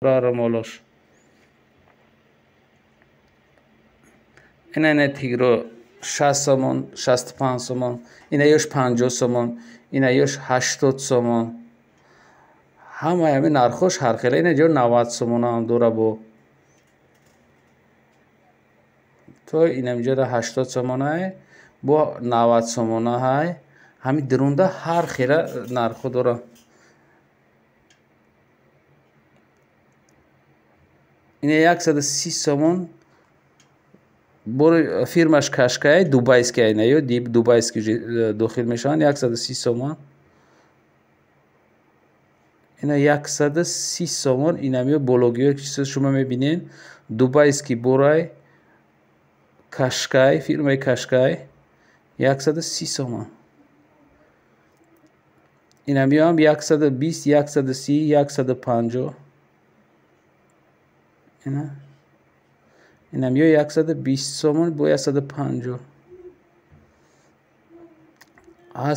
Молош. Ина тигро 60 сомон, 65 сомон, ина ёш 50 сомон, ина ёш 80 сомон. Ҳамаи ҳамин нархош ҳархела. Ина ҷо 90 сомона ҳам дора бо то инамҷода 80 сомонаи бо 90 сомонаҳай. Ҳамин дурунда ҳархела нархо дора. Ина 130 сомон бори фирмаш Кашкай дубайская, ина ё дубайский дохил мешаванд. 130 сомон. Ина 130 сомон. Инам ё бологиё ки шумо мебинед дубайский борай Кашкай, фирмаи Кашкай 130 сомон. Инам ё ҳам 120, 130, 150. Инам ё 120 сомон бо 150 аст.